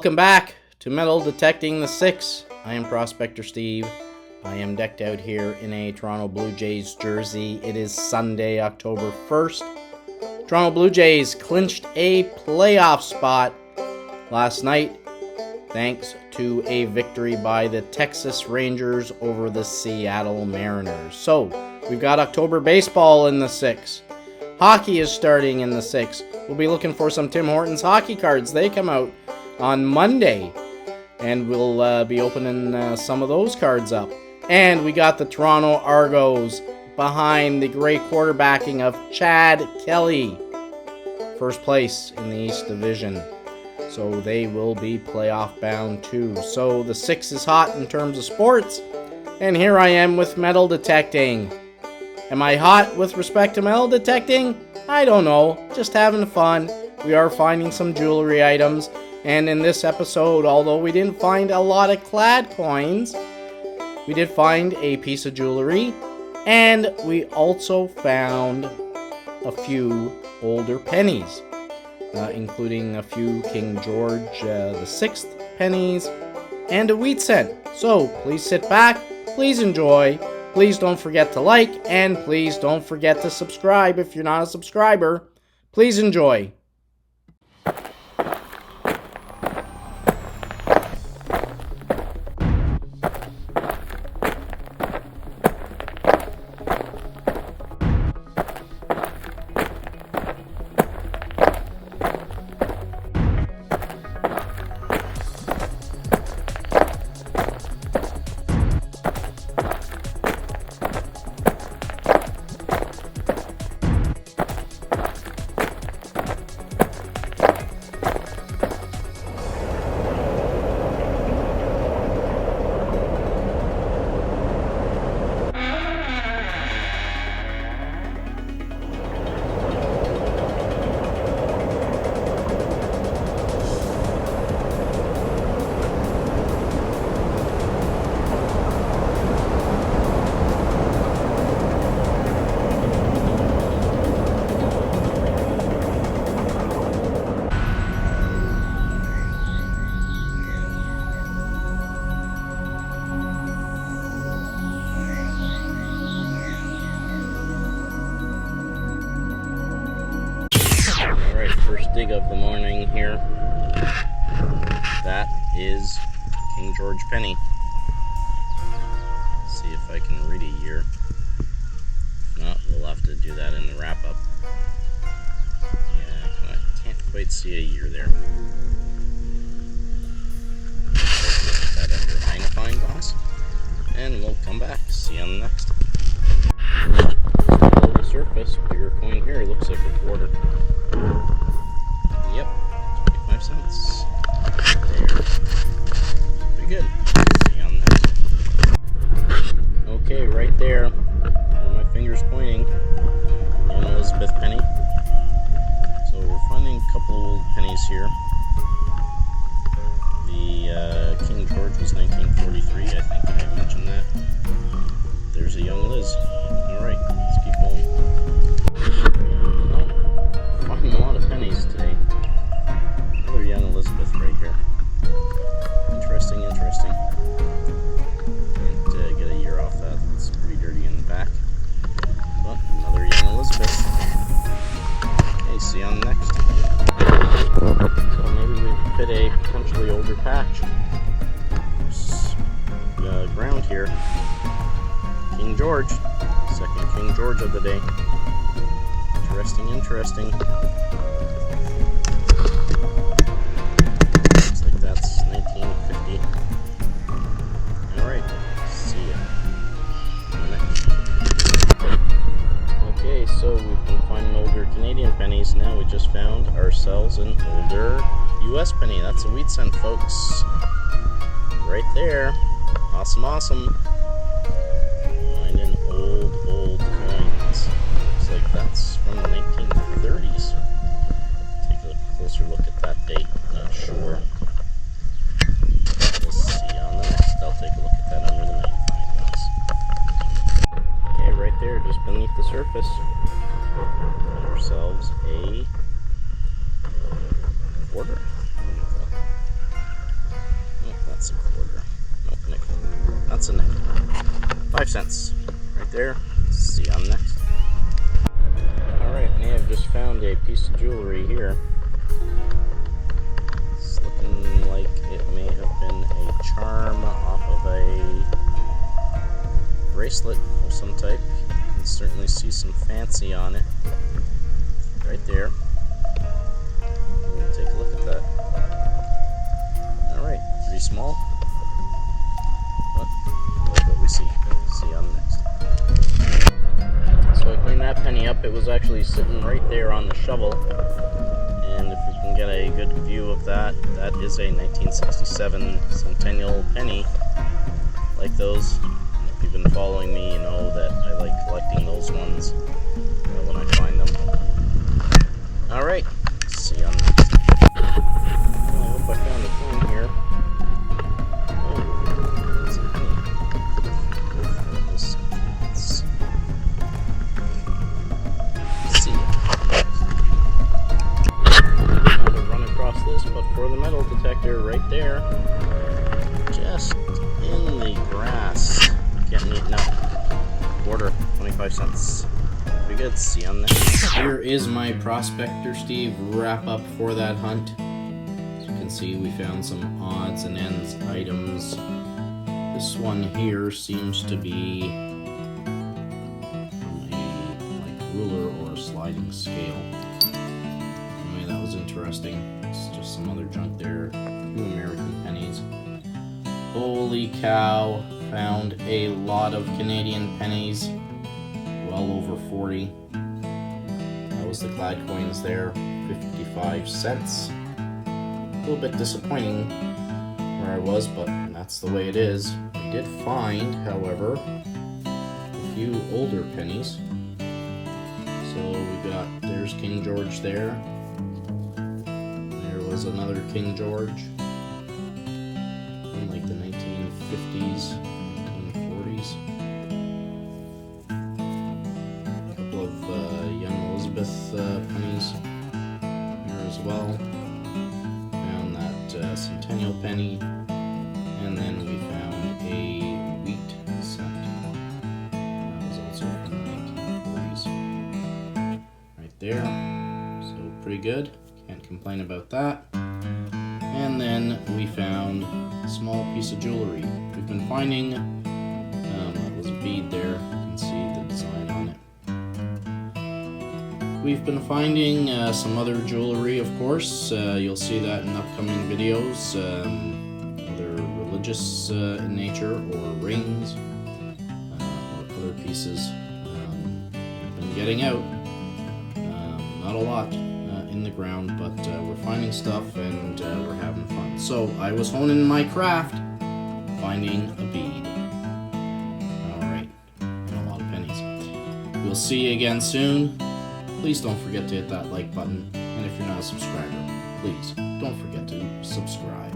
Welcome back to Metal Detecting the 6. I am Prospector Steve. I am decked out here in a Toronto Blue Jays jersey. It is Sunday, October 1st. Toronto Blue Jays clinched a playoff spot last night thanks to a victory by the Texas Rangers over the Seattle Mariners. So, we've got October baseball in the 6. Hockey is starting in the 6. We'll be looking for some Tim Hortons hockey cards. They come out on Monday, and we'll be opening some of those cards up. And we got the Toronto Argos behind the great quarterbacking of Chad Kelly, first place in the East Division. So they will be playoff bound too. So the 6 is hot in terms of sports, and here I am with metal detecting. Am I hot with respect to metal detecting? I don't know, just having fun. We are finding some jewelry items. And in this episode, although we didn't find a lot of clad coins, we did find a piece of jewelry, and we also found a few older pennies, including a few King George VI pennies, and a wheat cent. So please sit back, please enjoy, please don't forget to like, and please don't forget to subscribe if you're not a subscriber. Please enjoy. First dig of the morning here. That is King George penny. Let's see if I can read a year. If not, we'll have to do that in the wrap up. Yeah, I can't quite see a year there. Look at that under a magnifying glass, and we'll come back. See you on the next. Below the surface, bigger coin here. Looks like a quarter. Yep, 25 cents. There. Pretty good. See you on the next. Okay, right there, where my finger's pointing, an Elizabeth penny. So we're finding a couple old pennies here. The King George was 1943, I think I mentioned that. There's a young Liz. Alright, let's keep going. Well, finding a lot of pennies today. Another young Elizabeth right here. Interesting. Can't get a year off that. It's pretty dirty in the back. But another young Elizabeth. Okay, see you on the next. So maybe we fit a potentially older patch. Ground here. King George. Second King George of the day. Interesting. Looks like that's 1950. Alright, see ya. Okay, so we've been finding older Canadian pennies. Now we just found ourselves an older US penny. That's a wheat cent, folks. Right there. Awesome. Finding old coins. Looks like that's from the 1930s. Take a closer look at that date. Not sure. We'll see on the next. I'll take a look at that under the magnifying glass. Okay, right there, just beneath the surface, find ourselves a quarter. cents. Right there. See you on next. Alright, now I've just found a piece of jewelry here. It's looking like it may have been a charm off of a bracelet of some type. You can certainly see some fancy on it. Right there. We'll take a look at that. Alright, pretty small. But like what we see. See you on the next. So I cleaned that penny up. It was actually sitting right there on the shovel. And if we can get a good view of that, that is a 1967 centennial penny. Like those. If you've been following me, you know that I like collecting those ones when I find them. Alright, see you on the next. Well, I hope I found a coin here. Oh, that's a penny. Let's see. I'm going to run across this, but for the metal detector right there, just in the grass, getting eaten up. Quarter, 25 cents. Pretty good. See you on the next. Here is my Prospector Steve wrap up for that hunt. As you can see, we found some odds and ends items. This one here seems to be from a ruler or a sliding scale. Anyway, that was interesting. It's just some other junk there. 2 American pennies. Holy cow! Found a lot of Canadian pennies. Well over 40. That was the clad coins there. 55 cents. A little bit disappointing where I was, but that's the way it is. We did find, however, a few older pennies. So we got, there's King George there. There was another King George in like the 1950s, 1940s. A couple of young Elizabeth pennies here as well. Found that centennial penny, and then we found a wheat cent. That was also from the 1940s. Right there. So pretty good. Can't complain about that. And then we found a small piece of jewelry. We've been finding, that was a bead there. You can see the design on it. We've been finding some other jewelry, of course. You'll see that in upcoming videos. Either religious in nature, or rings, or other pieces. We've been getting out. Not a lot in the ground, but we're finding stuff and we're having fun. So I was honing my craft, finding a bead. Alright, and a lot of pennies. We'll see you again soon. Please don't forget to hit that like button, and if you're not a subscriber, please don't forget to subscribe.